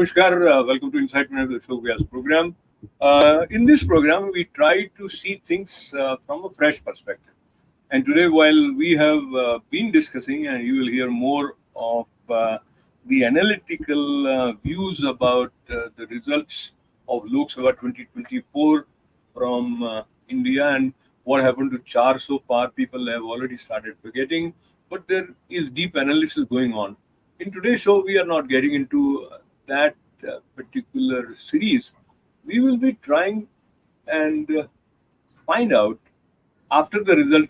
Namaskar, welcome to Insight Minute, the Ashok Vyas program. In this program, we try to see things from a fresh perspective. And today, while we have been discussing, and you will hear more of the analytical views about the results of Lok Sabha 2024 from India and what happened to Char so far, people have already started forgetting. But there is deep analysis going on. In today's show, we are not getting into that particular series. We will be trying and find out after the result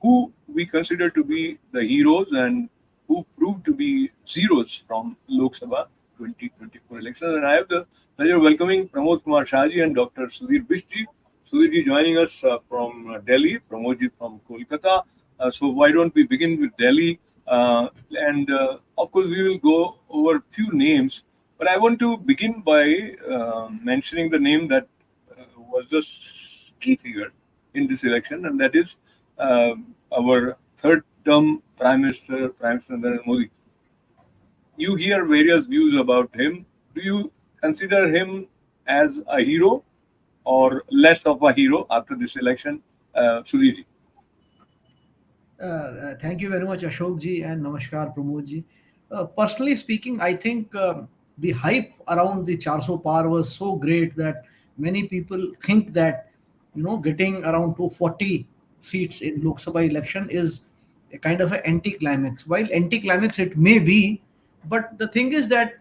who we consider to be the heroes and who proved to be zeros from Lok Sabha 2024 elections. And I have the pleasure of welcoming Pramod Kumar Shahji and Dr. Sudhir Bishji. Sudhirji joining us from Delhi, Pramodji from Kolkata. So why don't we begin with Delhi? And of course, we will go over a few names. But I want to begin by mentioning the name that was the key figure in this election, and that is our third-term Prime Minister Narendra Modi. You hear various views about him. Do you consider him as a hero or less of a hero after this election, Sudhirji? Thank you very much, Ashok ji, and Namaskar, Pramod ji. Personally speaking, I think the hype around the 400 par was so great that many people think that getting around 240 seats in Lok Sabha election is a kind of an anti-climax. While anti-climax it may be, but the thing is that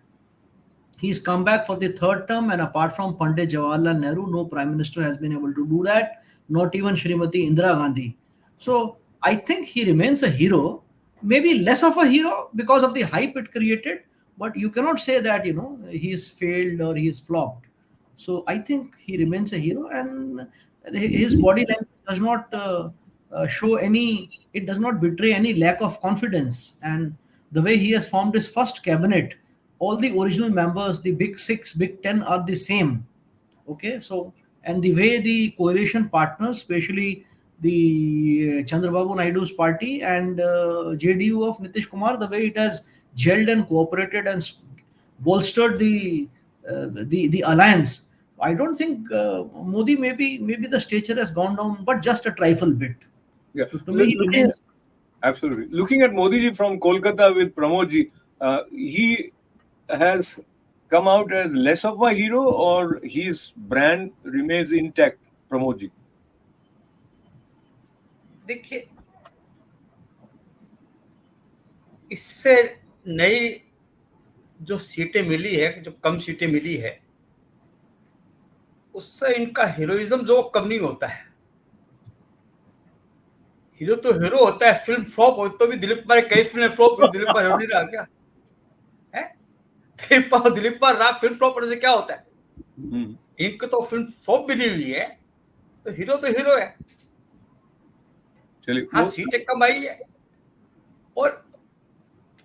he's come back for the third term, and apart from Pandit Jawaharlal Nehru, no prime minister has been able to do that, not even Srimati Indira Gandhi. So I think he remains a hero, maybe less of a hero because of the hype it created, but you cannot say that he's failed or he's flopped. So I think he remains a hero, and his body language does not show any, it does not betray any lack of confidence. And the way he has formed his first cabinet, all the original members, the big six, big 10 are the same. Okay, so, and the way the coalition partners, especially the Chandrababu Naidu's party and JDU of Nitish Kumar, the way it has gelled and cooperated and bolstered the alliance. I don't think Modi, maybe the stature has gone down, but just a trifle bit. Yeah, so to me, he remains. Absolutely. Looking at Modi ji from Kolkata with Pramod ji, he has come out as less of a hero or his brand remains intact, Pramod ji? देखिए, इससे नई जो सीटें मिली है, जो कम सीटें मिली है, उससे इनका हीरोइज्म जो कम नहीं होता है. हीरो तो हीरो होता है, फिल्म फ्लॉप हो तो भी दिलीप कुमार कई फिल्में फ्लॉप हुई, दिलीप कुमार हीरो नहीं रहा क्या है? दिलीप कुमार रहा, फिल्म फ्लॉप होने से क्या होता है? इनको तो फिल्म फ्लॉप भी नहीं हुई है, तो हीरो है. हाँ, सीटें कम आई है. और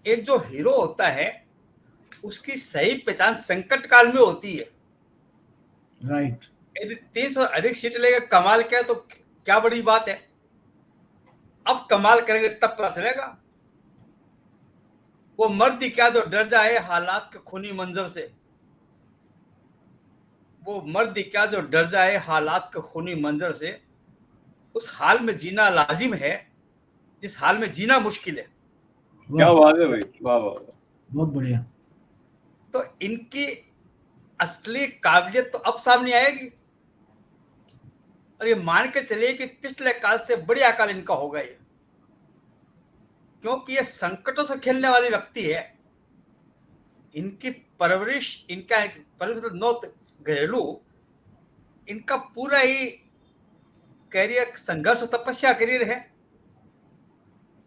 एक जो हीरो होता है उसकी सही पहचान संकट काल में होती है. राइट. यदि 300 अधिक सीट लेगा कमाल क्या, तो क्या बड़ी बात है. अब कमाल करेंगे तब पता चलेगा. वो मर्द ही क्या जो डर जाए हालात के खूनी मंजर से. वो मर्द ही क्या जो डर जाए हालात के खूनी मंजर से. उस हाल में जीना लाजिम है जिस हाल में जीना मुश्किल है. क्या बात है भाई, वाह वाह, बहुत बढ़िया. तो इनकी असली काबिलियत तो अब सामने आएगी, और ये मान के चलिए कि पिछले काल से बढ़िया काल इनका होगा ये, क्योंकि ये संकटों से खेलने वाली व्यक्ति है. इनकी परवरिश, इनका परवरिश नौ घरेलू, इनका पूरा ही करियर संघर्ष और तपस्या करियर है.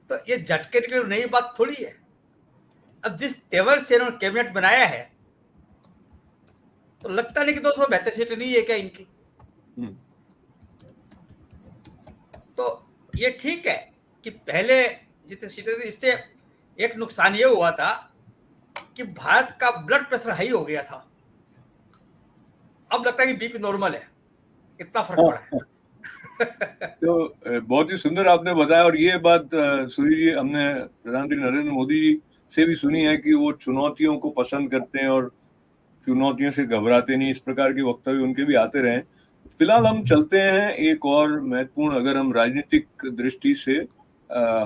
तो ये झटके के लिए नई बात थोड़ी है. अब जिस तेवर से इन्होंने कैबिनेट बनाया है, तो लगता नहीं कि 200 बेहतर सीट नहीं है क्या इनकी. तो ये ठीक है कि पहले जितने सीटें थी, इससे एक नुकसान ये हुआ था कि भारत का ब्लड प्रेशर हाई हो गया था. अब लगता है कि बीपी नॉर्मल है. इतना फर्क पड़ा है. तो बहुत ही सुंदर आपने बताया. और ये बात सुधीर जी, हमने प्रधानमंत्री नरेंद्र मोदी जी से भी सुनी है कि वो चुनौतियों को पसंद करते हैं और चुनौतियों से घबराते नहीं, इस प्रकार के वक्तव्य उनके भी आते रहे। फिलहाल हम चलते हैं एक और महत्वपूर्ण, अगर हम राजनीतिक दृष्टि से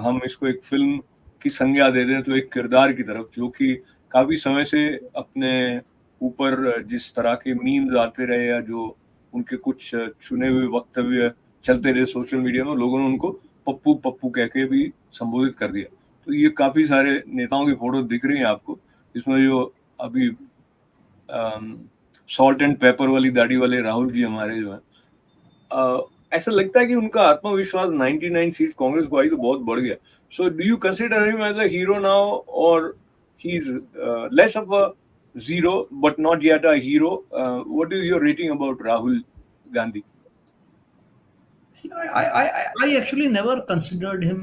हम इसको एक फिल्म की संज्ञा दे दें तो एक किरदार की तरफ, जो कि काफी समय से अपने ऊपर जिस तरह के मीम्स आते रहे या जो उनके कुछ चुने हुए वक्तव्य चलते रहे सोशल मीडिया में, लोगों ने उनको पप्पू पप्पू कह के भी संबोधित कर दिया। तो ये काफी सारे नेताओं की फोटो दिख रही है आपको, इसमें जो अभी सॉल्ट एंड पेपर वाली दाढ़ी वाले राहुल जी हमारे जो है, ऐसा लगता है कि उनका आत्मविश्वास 99 सीट कांग्रेस को आई तो बहुत बढ़ गया। So do you consider him as a hero now, और he is less of a zero but not yet a hero? What is your rating about Rahul Gandhi? See, I actually never considered him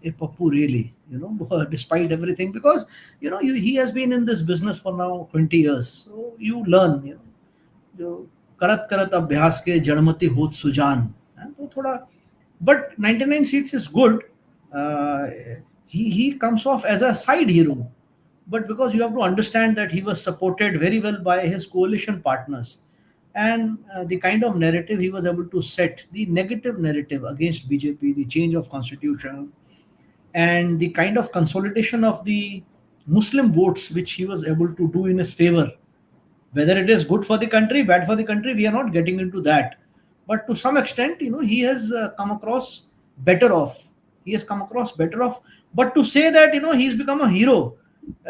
a pappu, really, despite everything, because he has been in this business for now 20 years, so you learn, जो करत करत अभ्यास के जड़मति होत सुजान है, तो थोड़ा, but 99 seats is good. He comes off as a side hero, but because you have to understand that he was supported very well by his coalition partners, and the kind of narrative he was able to set, the negative narrative against BJP, the change of constitution, and the kind of consolidation of the Muslim votes which he was able to do in his favor. Whether it is good for the country, bad for the country, we are not getting into that. But to some extent, he has come across better off. He has come across better off. But to say that, he's become a hero,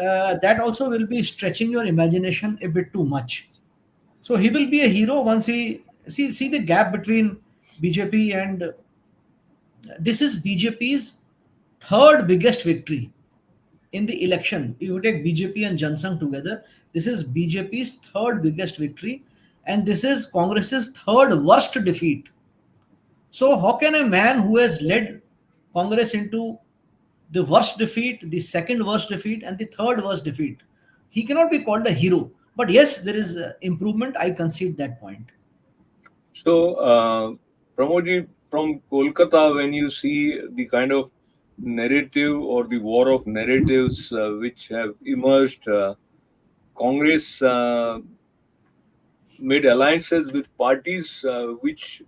that also will be stretching your imagination a bit too much. So he will be a hero once he see the gap between BJP and this is BJP's third biggest victory in the election. If you take BJP and Jansangh together, this is BJP's third biggest victory, and this is Congress's third worst defeat. So how can a man who has led Congress into the worst defeat, the second worst defeat, and the third worst defeat, he cannot be called a hero? But yes, there is improvement. I concede that point. So, Pramod ji, from Kolkata, when you see the kind of narrative or the war of narratives which have emerged, Congress made alliances with parties which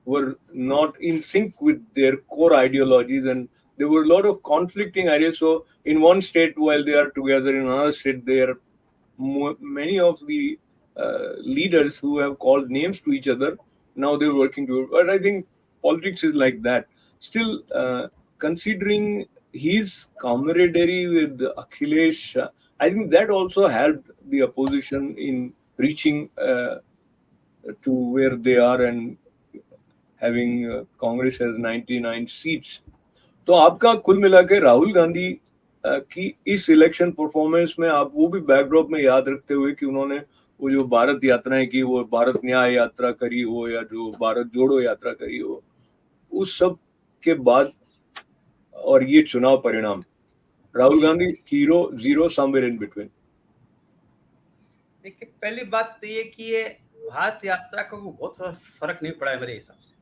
were not in sync with their core ideologies, and there were a lot of conflicting ideas. So in one state while they are together, in another state they are many of the leaders who have called names to each other, now they're working together. But I think politics is like that. Still, considering his camaraderie with Akhilesh, I think that also helped the opposition in reaching to where they are and having Congress has 99 seats. तो आपका कुल मिला के राहुल गांधी की इस election performance में आप वो भी बैकड्रॉप में याद रखते हुए कि उन्होंने वो जो भारत यात्राएं की, वो भारत न्याय यात्रा करी हो या जो भारत जोड़ो यात्रा करी हो, उस सब के बाद और ये चुनाव परिणाम, Rahul Gandhi hero, zero, somewhere in between? देखिए, पहली बात तो ये कि ये भारत यात्रा का बहुत फर्क नहीं पड़ा है मेरे हिसाब से।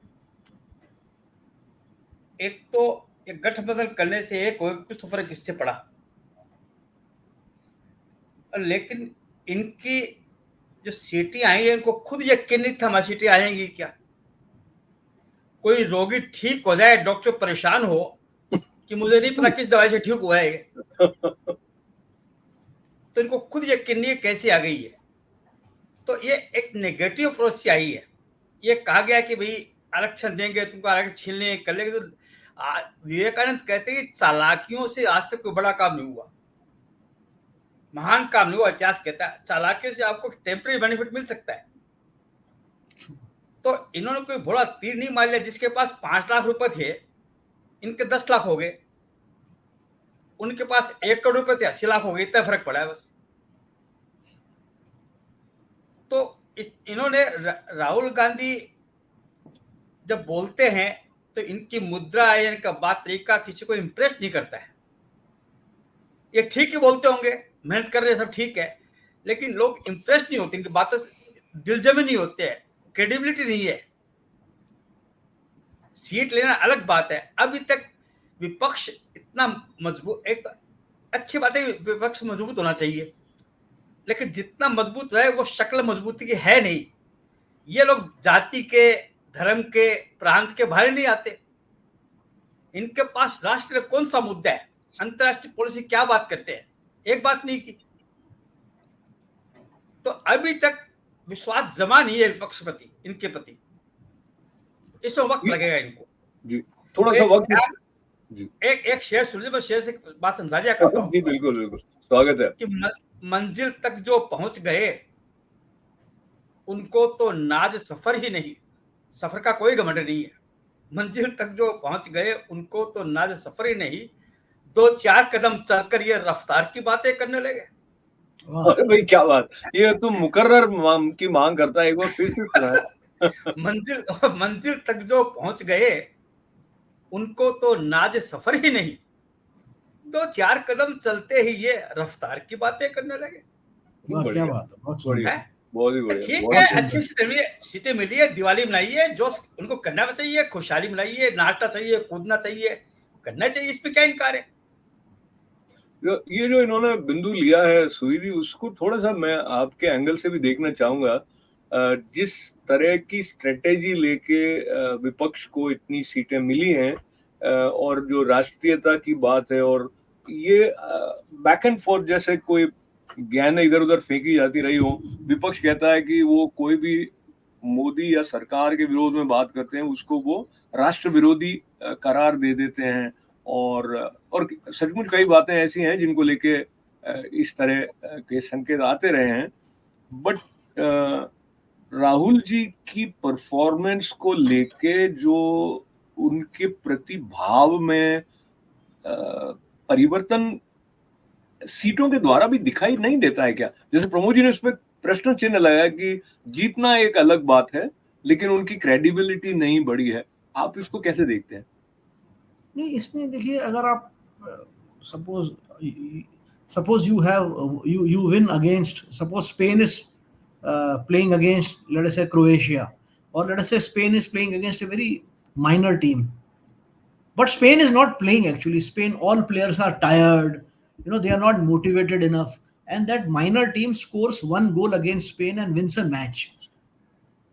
एक तो एक गठबंधन करने से कुछ तो फर्क इससे पड़ा, लेकिन इनकी जो सीटें आई है इनको खुद यकीन नहीं था हमारी सीटें आएंगी क्या। कोई रोगी ठीक हो जाए, डॉक्टर परेशान हो कि मुझे नहीं पता किस दवाई से ठीक हुआ है, तो इनको खुद यकीन नहीं है कैसे आ गई है। तो ये एक नेगेटिव अप्रोच से आई है। ये कहा गया कि भाई आरक्षण देंगे, तुमको आरक्षण छीन लेंगे, कर लेंगे। तो विवेकानंद कहते हैं कि चालाकियों से आज तक कोई बड़ा काम नहीं हुआ, महान काम नहीं हुआ। इतिहास कहता है चालाकियों से आपको टेम्परेरी बेनिफिट मिल सकता है। तो इन्होंने कोई बड़ा तीर नहीं मार लिया। जिसके पास 5 लाख रुपए थे, इनके 10 लाख हो गए। उनके पास 1 करोड़ रुपए थे, 80 लाख हो गए। इतना फर्क पड़ा है बस। तो इन्होंने राहुल गांधी जब बोलते हैं तो इनकी मुद्रा या इनका बात तरीका किसी को इम्प्रेस नहीं करता है। ये ठीक ही बोलते होंगे, मेहनत कर रहे हैं, सब ठीक है, लेकिन लोग इम्प्रेस नहीं होते, इनकी बातों से दिलजमे नहीं होते हैं, क्रेडिबिलिटी नहीं है। सीट लेना अलग बात है। अभी तक विपक्ष इतना मजबूत, एक तो अच्छी बात है विपक्ष मजबूत होना चाहिए, लेकिन जितना मजबूत है वो शक्ल मजबूती की है नहीं। ये लोग जाति के, धर्म के, प्रांत के बाहर नहीं आते। इनके पास राष्ट्र में कौन सा मुद्दा है, अंतर्राष्ट्रीय पॉलिसी क्या बात करते हैं, एक बात नहीं की। तो अभी तक विश्वास जमा नहीं है विपक्ष प्रति, इनके प्रति। इसमें वक्त लगेगा इनको। जी, थोड़ा सा वक्त। जी, एक शेर सुन लीजिए, मैं शेर से बात समझा दिया करता हूँ। जी बिल्कुल बिल्कुल, स्वागत है। कि मंजिल तक जो पहुंच गए उनको तो नाज सफर ही नहीं, सफर का कोई घमंड नहीं है। मंजिल तक जो पहुंच गए उनको तो नाज सफर ही नहीं, 2-4 कदम चलकर ये रफ्तार की बातें करने लगे। अरे भाई क्या बात, ये तो मुकर्रर की मांग करता है, एक बार फिर से सुनाए। मंजिल तक जो पहुंच गए उनको तो नाज सफर ही नहीं, 2-4 कदम चलते ही ये रफ्तार की बातें करने लगे। वाह, क्या बात है, बहुत सुंदर। बढ़िया, बहुत ही बढ़िया, ठीक बहुत है, सुंदर। अच्छी सीटें मिली है, दिवाली मनाइए, जो उनको करना चाहिए, खुशहाली मनाइए, नाचना चाहिए, कूदना चाहिए, करना चाहिए, इसमें क्या इनकार है। ये जो इन्होंने बिंदु लिया है सुईदी, उसको थोड़ा सा मैं आपके एंगल से भी देखना चाहूंगा। जिस तरह की स्ट्रेटेजी लेके विपक्ष को इतनी सीटें मिली हैं, और जो राष्ट्रीयता की बात है, और ये बैक एंड फोर्थ जैसे कोई ज्ञान इधर उधर फेंकी जाती रही हो। विपक्ष कहता है कि वो कोई भी मोदी या सरकार के विरोध में बात करते हैं उसको वो राष्ट्र विरोधी करार दे देते हैं, और सचमुच कई बातें ऐसी हैं जिनको लेके इस तरह के संकेत आते रहे हैं। बट राहुल जी की परफॉर्मेंस को लेके जो उनके प्रति भाव में परिवर्तन सीटों के द्वारा भी दिखाई नहीं देता है क्या? जैसे प्रमोद जी ने इस पर प्रश्न चिन्ह लगाया कि जीतना एक अलग बात है, लेकिन उनकी क्रेडिबिलिटी नहीं बढ़ी है। आप इसको कैसे देखते हैं? नहीं, इसमें देखिए, अगर आप suppose suppose you win against, suppose Spain is playing against, let us say, Croatia, or let us say Spain is playing against a very minor team, but Spain is not playing. Actually, Spain, all players are tired, they are not motivated enough, and that minor team scores one goal against Spain and wins a match.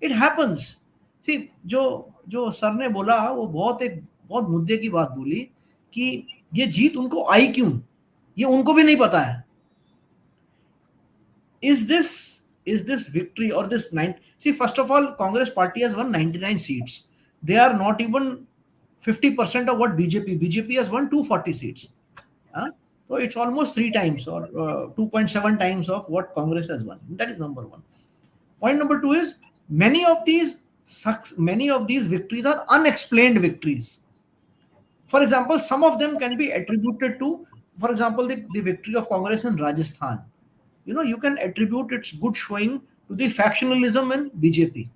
It happens. See, जो sir ने बोला वो बहुत मुद्दे की बात बोली कि ये जीत उनको आई क्यों, ये उनको भी नहीं पता है. Is this victory or this nine? See, first of all, Congress party has won 99 seats. They are not even 50% of what BJP has won 240 seats. So it's almost 3 times or 2.7 times of what Congress has won. That is number one. Point number two is many of these victories are unexplained victories. For example, some of them can be attributed to, for example, the victory of Congress in Rajasthan. You can attribute its good showing to the factionalism in BJP.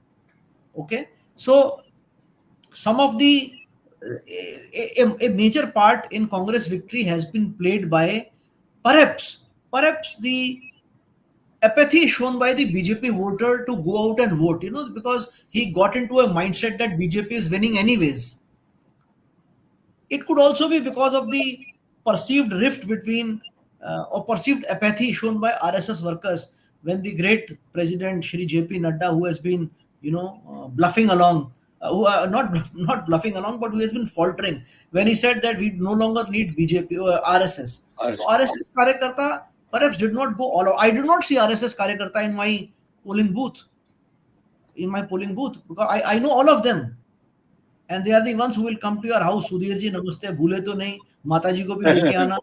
Okay, so some of the a major part in Congress victory has been played by perhaps the apathy shown by the BJP voter to go out and vote, because he got into a mindset that BJP is winning anyways. It could also be because of the perceived rift between or perceived apathy shown by RSS workers when the great president Shri JP Nadda, who has been bluffing along, not bluffing along, but who has been faltering when he said that we no longer need BJP or RSS. So RSS Karyakarta perhaps did not go all out. I do not see RSS Karyakarta in my polling booth. Because I know all of them. And they are the ones who will come to your house. Sudhir ji, namaste, bhule to nahi, Mataji ko bhi leke aana.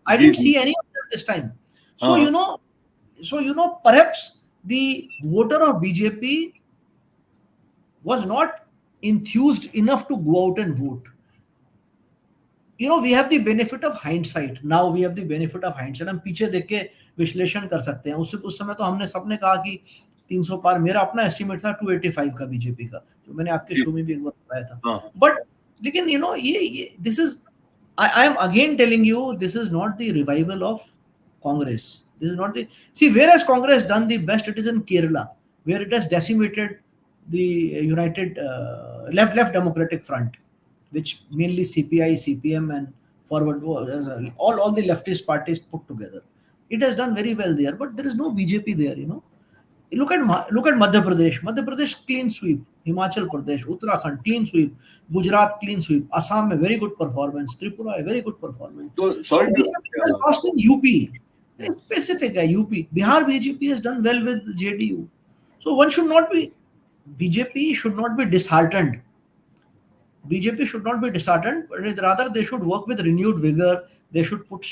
I didn't see any of them this time. So, perhaps the voter of BJP was not enthused enough to go out and vote. We have the benefit of hindsight. Now we have the benefit of hindsight. हम पीछे देख के विश्लेषण कर सकते हैं. उस समय तो हमने सबने कहा कि 300 पार. मेरा अपना एस्टिमेट था 285 का बीजेपी का, जो मैंने आपके शो में भी एक बार बताया था. बट लेकिन ये this is, I am again telling you, this is not the revival of Congress. This is not the, see, where has Congress done the best? It is in Kerala, where it has decimated the United Left Democratic Front, which mainly CPI, CPM, and Forward, all the leftist parties put together. It has done very well there, but there is no BJP there. Look at Madhya Pradesh. Madhya Pradesh clean sweep. Himachal Pradesh, Uttarakhand clean sweep. Gujarat clean sweep. Assam a very good performance. Tripura a very good performance. So So sorry to BJP has lost in UP. It's specific UP. Bihar BJP has done well with JDU. So one should not be BJP should not be disheartened. BJP should not be disheartened, but rather they should work with renewed vigor. They should put.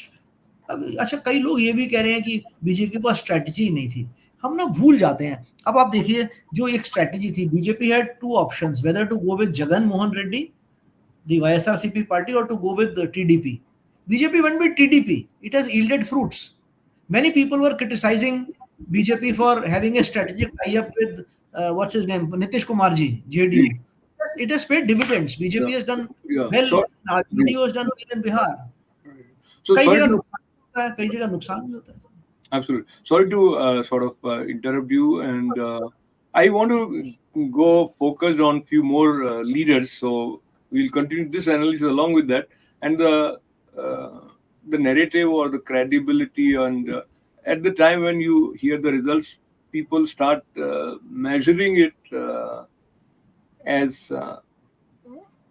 अच्छा, कई लोग ये भी कह रहे हैं कि BJP के पास स्ट्रैटेजी नहीं थी. हम ना भूल जाते हैं. अब आप देखिए, जो एक स्ट्रैटेजी थी, BJP had two options, whether to go with Jagan Mohan Reddy, the YSRCP party, or to go with the TDP. BJP went with TDP. It has yielded fruits. Many people were criticizing BJP for having a strategic tie-up with what's his name, Nitish Kumar ji, JDU. It has paid dividends. BJP has done well. JDU has done well in Bihar. So कई sorry जगह to, नुकसान होता है, कई जगह नुकसान भी होता है. absolutely. Sorry to sort of interrupt you, and I want to go focus on few more leaders. So we'll continue this analysis along with that, and the narrative or the credibility, and at the time when you hear the results, people start measuring it as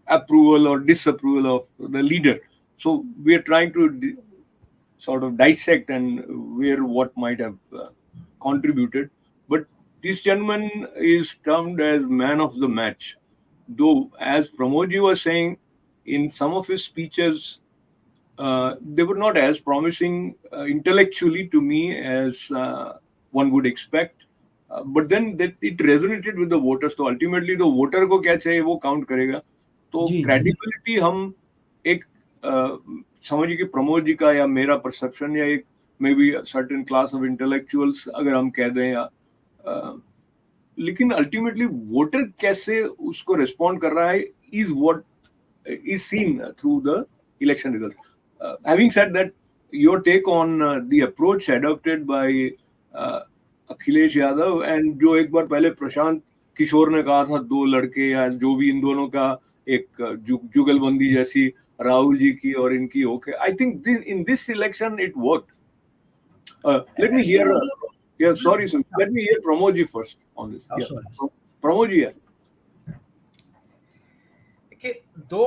approval or disapproval of the leader. So we are trying to sort of dissect and where what might have contributed. But this gentleman is termed as man of the match. Though, as Pramodji was saying, in some of his speeches, they were not as promising intellectually to me as one would expect. But then it resonated with the voters. So ultimately, the voter को क्या चाहिए वो count करेगा. तो जी, जी. credibility हम एक समझिए कि प्रमोद जी का या मेरा परसेप्शन या एक may be certain class of intellectuals अगर हम कह दें या लेकिन अल्टीमेटली वोटर कैसे उसको रिस्पॉन्ड कर रहा है is what is seen through the election result. Having said that, your take on the approach adopted by Akhilesh Yadav, and जो एक बार पहले प्रशांत किशोर ने कहा था दो लड़के या जो भी इन दोनों का एक जुगलबंदी जैसी Rahul ji ki or inki, okay. I think in this election it worked. Let me hear. Sorry, sir. Let me hear Pramod ji first on this. Oh, sorry. Pramod ji. देखिए, दो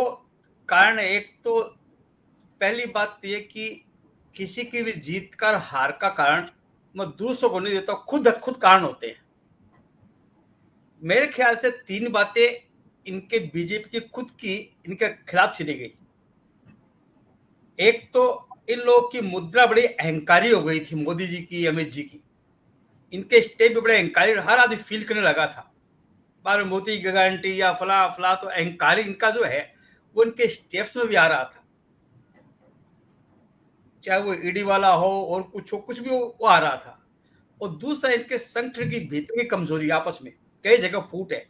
कारण. एक तो पहली बात ये कि किसी की भी जीत का हार का कारण मैं दूसरों को नहीं देता, खुद कारण होते हैं. मेरे ख्याल से तीन बातें इनके बीजेपी की खुद की इनके खिलाफ चली गई. एक तो इन लोगों की मुद्रा बड़ी अहंकारी हो गई थी, मोदी जी की, अमित जी की. इनके स्टेप पे बड़े अहंकारी, हर आदमी फील करने लगा था बार मोदी की गारंटी या फला फला. तो अहंकारी इनका जो है वो इनके स्टेप्स में भी आ रहा था, चाहे वो ईडी वाला हो और कुछ हो, कुछ भी वो आ रहा था. और दूसरा, इनके संगठन की भीतर की कमजोरी, आपस में कई जगह फूट है.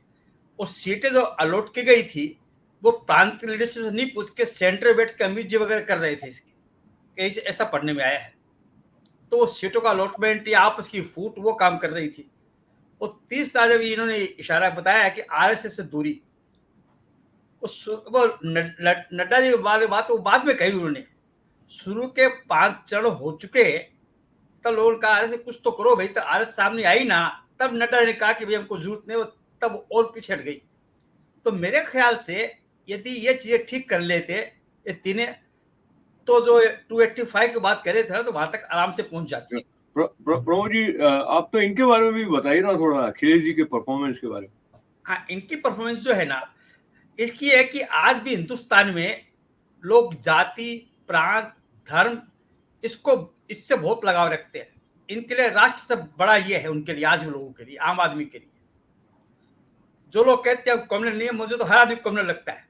और सीटें जो अलॉट की गई थी वो प्रांत लीडरशिप से नहीं पूछ के सेंटर बैठ के अमित जी वगैरह कर रहे थे. इसकी कहीं से ऐसा पढ़ने में आया है. तो सीटों का अलॉटमेंट या आपस की फूट वो काम कर रही थी. और तीसरा, जब इन्होंने इशारा बताया है कि आरएसएस से दूरी, वो नड्डा जी वाली बात वो बाद में कही उन्होंने. शुरू के 5 चरण हो चुके तब लोगों ने कहा आरएसएस कुछ तो करो भाई. तो आरएसएस सामने आई ना, तब नड्डा ने कहा कि भाई हमको जरूरत नहीं, तब और पीछे हट गई. तो मेरे ख्याल से यदि ये चीजें ठीक कर लेते ये तीनों, तो जो 285 की बात कर रहे थे ना, तो वहां तक आराम से पहुंच जाते. प्रमोद जी, आप तो इनके बारे में भी बताइए ना थोड़ा, अखिलेश जी के परफॉर्मेंस के बारे में. हाँ, इनकी परफॉर्मेंस जो है ना, इसकी है कि आज भी हिंदुस्तान में लोग जाति, प्रांत, धर्म, इससे बहुत लगाव रखते हैं. इनके लिए राष्ट्र से बड़ा ये है उनके लिए, आज भी लोगों के लिए, आम आदमी के लिए. जो लोग कहते हैं कम्युनल नहीं है, मुझे तो हर आदमी कम्युनल लगता है.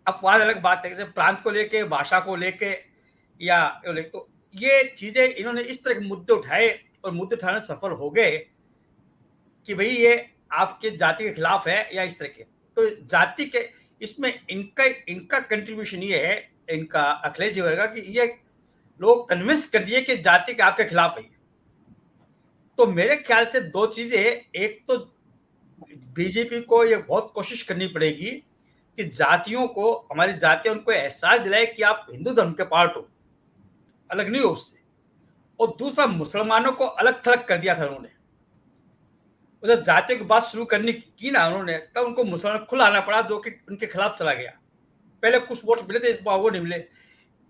अपवाद अलग बात है, जैसे प्रांत को लेके, भाषा को लेके या तो ये चीजें इन्होंने इस तरह के मुद्दे उठाए और मुद्दे उठाने सफल हो गए कि भाई ये आपके जाति के खिलाफ है या इस तरह के. तो जाति के इसमें इनका कंट्रीब्यूशन ये है, इनका अखिलेश जी वर्ग, कि ये लोग कन्विंस कर दिए कि जाति के आपके खिलाफ है. तो मेरे ख्याल से दो चीजें, एक तो बीजेपी को ये बहुत कोशिश करनी पड़ेगी कि जातियों को, हमारी जातियां, उनको एहसास दिलाए कि आप हिंदू धर्म के पार्ट हो, अलग नहीं हो उससे. और दूसरा मुसलमानों को अलग थलग कर दिया था उन्होंने। उधर जातियों की बात शुरू करनी की ना उन्होंने, तब उनको मुसलमान खुला आना पड़ा, जो कि उनके खिलाफ चला गया। पहले कुछ वोट मिले थे, वो नहीं मिले।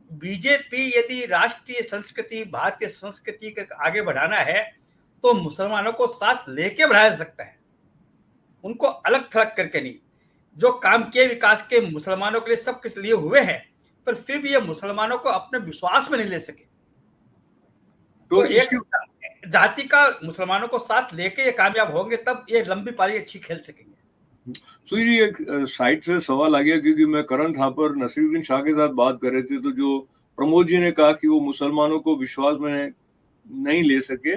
बीजेपी यदि राष्ट्रीय संस्कृति, भारतीय संस्कृति को आगे बढ़ाना है तो मुसलमानों को साथ लेके बढ़ाया जा सकता है, उनको अलग थलग करके नहीं। जो काम किए विकास के मुसलमानों के लिए सब कुछ लिए हुए हैं, पर फिर भी ये मुसलमानों को अपने विश्वास में नहीं ले सके। तो एक जाति का मुसलमानों को साथ लेके ये कामयाब होंगे, तब ये लंबी पारी अच्छी खेल सकेंगे। तो ये एक साइड से सवाल आ गया, क्योंकि मैं करण थापर नसीरुद्दीन शाह के साथ बात कर रहे थे, तो जो प्रमोद जी ने कहा कि वो मुसलमानों को विश्वास में नहीं ले सके,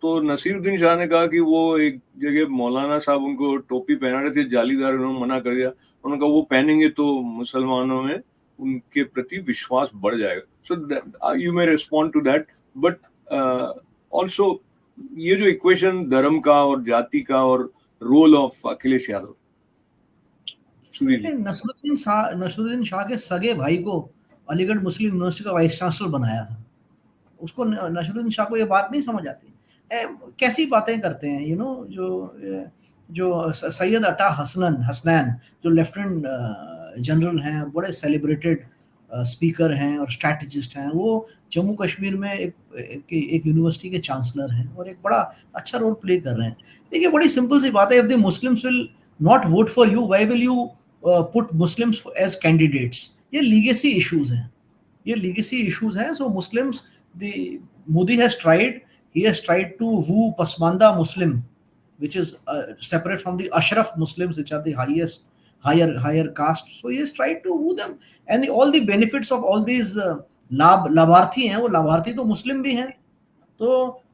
तो नसीरुद्दीन शाह ने कहा कि वो एक जगह मौलाना साहब उनको टोपी पहना रहे थे जालीदार, उन्होंने मना कर दिया। उन्होंने कहा वो पहनेंगे तो मुसलमानों में उनके प्रति विश्वास बढ़ जाएगा। So you may respond to that, but also ये जो इक्वेशन धर्म का और जाति का और रोल ऑफ अखिलेश यादव, नसरुद्दीन शाह के सगे भाई को अलीगढ़ मुस्लिम यूनिवर्सिटी का वाइस चांसलर बनाया था। उसको नसरुद्दीन शाह को ये बात नहीं समझ आती। कैसी बातें करते हैं, यू नो, जो सैयद अता हसनैन जो लेफ्टिनेंट जनरल हैं और बड़े सेलिब्रेटेड स्पीकर हैं और स्ट्रैटेजिस्ट हैं, वो जम्मू कश्मीर में एक यूनिवर्सिटी के चांसलर हैं और एक बड़ा अच्छा रोल प्ले कर रहे हैं। देखिए, बड़ी सिंपल सी बात है, if the Muslims will not vote for you, why will you put Muslims as candidates? ये लीगेसी इश्यूज हैं। So Muslims, Modi has tried to woo Pasmanda Muslim, which is separate from the Ashraf Muslims, which are the higher caste. So he has tried to woo them, and all the benefits of all these लाभार्थी हैं, वो लाभार्थी तो मुस्लिम भी हैं। तो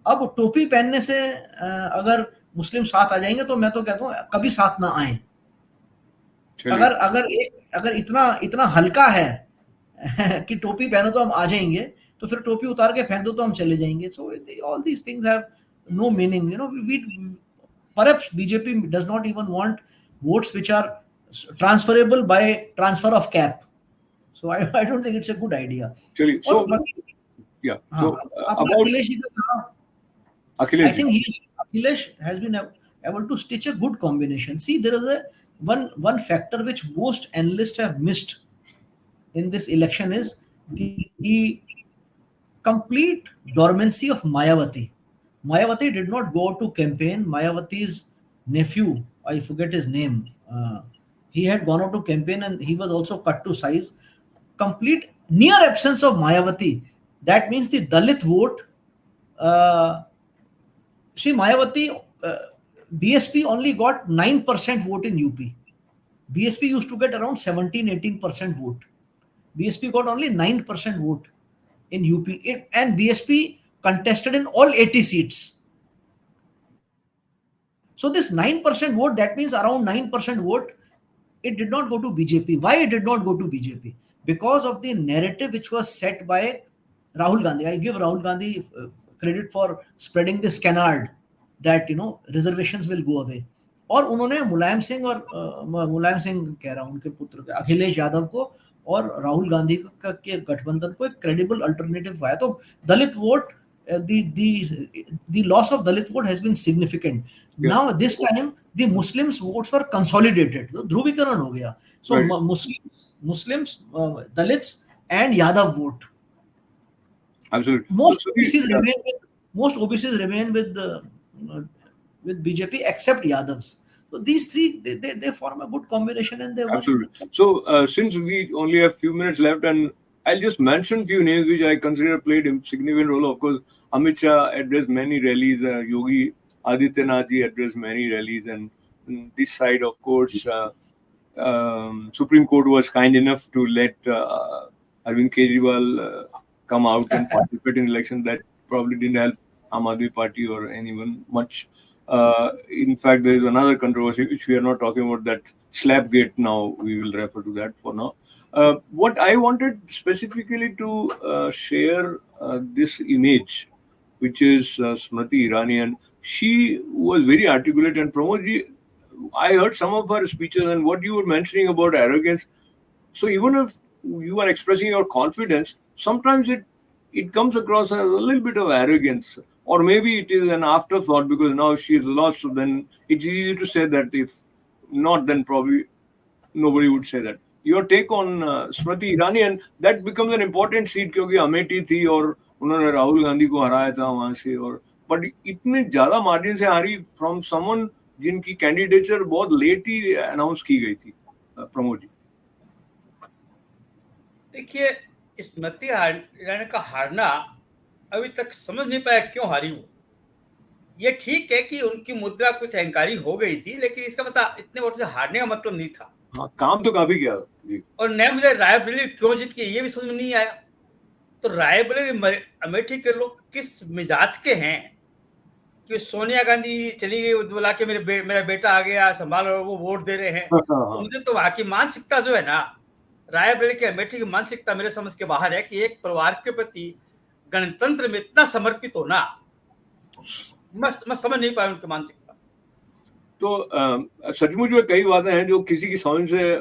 अब टोपी पहनने से अगर मुस्लिम साथ आ जाएंगे, तो मैं तो कहता हूँ कभी साथ ना आए। अगर इतना हल्का है कि टोपी पहनो तो हम आ जाएंगे, तो फिर टोपी उतार के फेंक दो तो हम चले जाएंगे। So all these things have no meaning, you know. Perhaps BJP does not even want votes which are transferable by transfer of cap. So I don't think it's a good idea. Actually, so yeah. So about Akhilesh, I think Akhilesh has been able to stitch a good combination. See, there is one factor which most analysts have missed in this election is the complete dormancy of Mayawati. Mayawati did not go to campaign. Mayawati's nephew, I forget his name, he had gone out to campaign and he was also cut to size. Complete near absence of Mayawati. That means the Dalit vote. See, Mayawati, BSP only got 9% vote in UP. BSP used to get around 17-18% vote. BSP got only 9% vote in UP, and BSP contested in all 80 seats. So this 9% vote, that means around 9% vote, it did not go to BJP. Why it did not go to BJP? Because of the narrative which was set by Rahul Gandhi. I give Rahul Gandhi credit for spreading this canard that, you know, reservations will go away. और उन्होंने मुलायम सिंह कह रहा हूं, उनके पुत्र के अखिलेश यादव को और राहुल गांधी के गठबंधन को एक क्रेडिबल अल्टरनेटिव पाया। तो दलित vote, the loss of Dalit vote has been significant. Yeah. Now this time the Muslims votes were consolidated. So ध्रुवीकरण हो गया. So right. Muslims, Dalits and Yadav vote. Absolutely. Most OBCs remain with BJP except Yadavs. So these three, they form a good combination, and they absolutely work. So since we only have few minutes left, and I'll just mention few names which I consider played a significant role. Of course, Amit Shah addressed many rallies. Yogi Adityanath ji addressed many rallies, and this side, of course, Supreme Court was kind enough to let Arvind Kejriwal come out and participate in elections. That probably didn't help Aam Aadmi Party or anyone much. In fact, there is another controversy which we are not talking about, that Slapgate. Now we will refer to that for now. What I wanted specifically to share this image, which is Smriti Irani, and she was very articulate. And Pramod ji, I heard some of her speeches and what you were mentioning about arrogance. So even if you are expressing your confidence, sometimes it it comes across as a little bit of arrogance, or maybe it is an afterthought because now she is lost. So then it's easy to say that if not, then probably nobody would say that. Your take on Smriti Irani, and that becomes an important seat क्योंकि अमेठी थी और उन्होंने राहुल गांधी को हराया था वहां से, और बट इतने ज्यादा मार्जिन से हारी फ्रॉम समवन जिनकी कैंडिडेचर बहुत लेट ही अनाउंस की गई थी. प्रमोद जी. देखिए, स्मृति ईरानी का हारना अभी तक समझ नहीं पाया क्यों हारी वो. ये ठीक है कि उनकी मुद्रा कुछ अहंकारी हो गई थी, लेकिन इसका मतलब इतने वोट से हारने का मतलब नहीं था. हाँ, काम तो काफी किया जी. और नया मुझे रायबरेली क्यों जीत के ये भी समझ में नहीं आया. तो रायबरेली अमेठी के लोग किस मिजाज के हैं कि सोनिया गांधी चली गई, बुला के मेरा बेटा आ गया संभाल, वो वोट दे रहे हैं. मुझे तो वहां की मानसिकता जो है ना, रायबरेली के अमेठी की मानसिकता मेरे समझ के बाहर है कि एक परिवार के प्रति गणतंत्र में इतना समर्पित होना, मैं समझ नहीं पाया उनकी मानसिकता. तो सचमुच में कई बातें हैं जो किसी की समझ से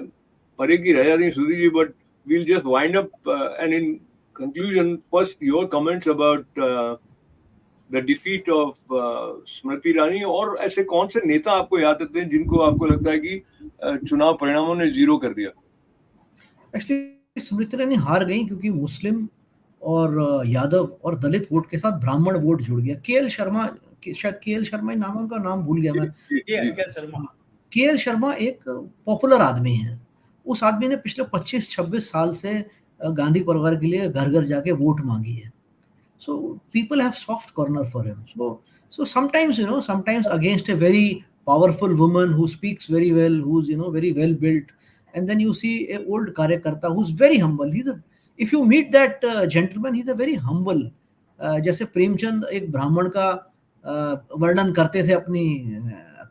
परे की रह जाती हैं Sudhir ji, but we'll just wind up and in conclusion, first your comments about the defeat of Smriti Irani, और ऐसे कौन से नेता आपको याद आते हैं जिनको आपको लगता है कि चुनाव परिणामों ने जीरो कर दिया. एक्चुअली स्मृति ईरानी हार गई क्योंकि मुस्लिम और यादव और दलित वोट के साथ ब्राह्मण वोट जुड़ गया. केएल शर्मा, शायद केएल शर्मा ही नाम है उनका, नाम भूल गया मैं. केएल शर्मा एक पॉपुलर आदमी है. उस आदमी ने पिछले 25-26 साल से गांधी परिवार के लिए घर घर जाके वोट मांगी है. So people have soft corner for him. So sometimes, you know, sometimes against a very powerful woman who speaks very well, who's, you know, very well built, and then you see a old karyakarta who's very humble. If you meet that gentleman, he's a very humble. जैसे प्रेमचंद एक ब्राह्मण का वर्णन करते थे अपनी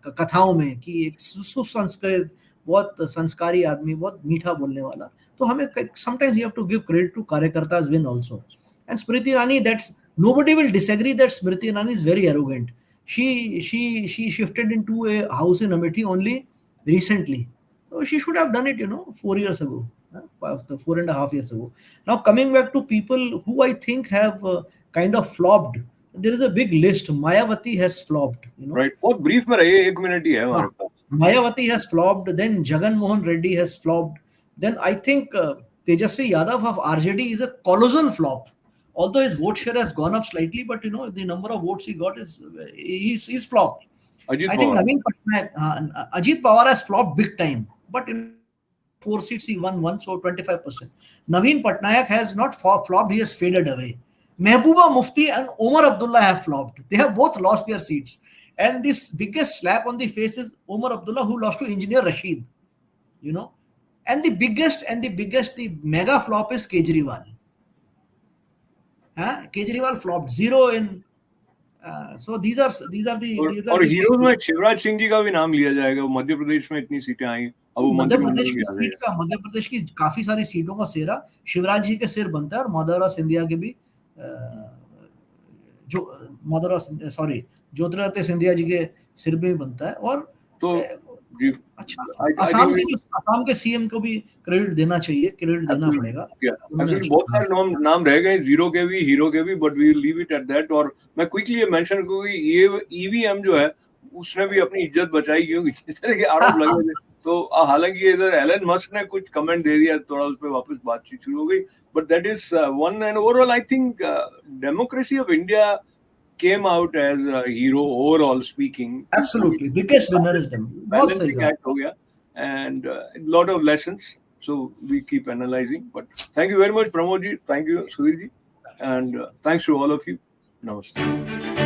कथाओं में कि एक सुसंस्कृत, बहुत संस्कारी आदमी, बहुत मीठा बोलने वाला. तो हमें sometimes you have to give credit to karyakarta's win also. And Smriti Irani, that's nobody will disagree that Smriti Irani is very arrogant. She shifted into a house in Amethi only recently. So she should have done it, you know, 4 years ago, 4.5 years ago. Now coming back to people who I think have kind of flopped, there is a big list. Mayawati has flopped, you know. Right. बहुत brief में रहिए, 1 minute ही है हमारे पास. Mayawati has flopped. Then Jagan Mohan Reddy has flopped. Then I think Tejasvi Yadav of RJD is a colossal flop. Although his vote share has gone up slightly, but you know the number of votes he got he's flopped. I think Naveen Patnaik, Ajit Pawar has flopped big time, but in 4 seats he won, so 25%. Naveen Patnaik has not flopped; he has faded away. Mehbooba Mufti and Omar Abdullah have flopped. They have both lost their seats, and this biggest slap on the face is Omar Abdullah, who lost to Engineer Rashid. You know, and the biggest, the mega flop is Kejriwal. Kejriwal flopped 0 in. So these are the. और heroes में शिवराज सिंह जी का भी नाम लिया जाएगा. मध्य प्रदेश में इतनी सीटें आई, अब वो मध्य प्रदेश की काफी सारी सीटों का सेरा शिवराज जी के सिर बनता है, और माधवराव सिंधिया के भी ज्योतिरादित्य सिंधिया जी के सिर भी बनता है. और तो जी, अच्छा, असम के सीएम को भी क्रेडिट देना चाहिए, क्रेडिट देना पड़ेगा. बहुत सारे नाम रह गए, जीरो के भी, हीरो के भी, but we will leave it at that. और मैं क्विकली मेंशन करूंगी, ये ईवीएम जो है उसने भी अपनी इज्जत बचाई, क्योंकि जिस तरह के आरोप लगे थे. तो हालांकि इधर एलन मस्क ने कुछ कमेंट दे दिया, थोड़ा उस पर वापस बातचीत शुरू हो गई, but that is one. And overall I think democracy of India came out as a hero overall speaking. Absolutely, biggest winner is them. Balancing act ho gaya, and a lot of lessons. So we keep analyzing. But thank you very much, Pramod ji. Thank you, Sudhir ji, and thanks to all of you. Namaste.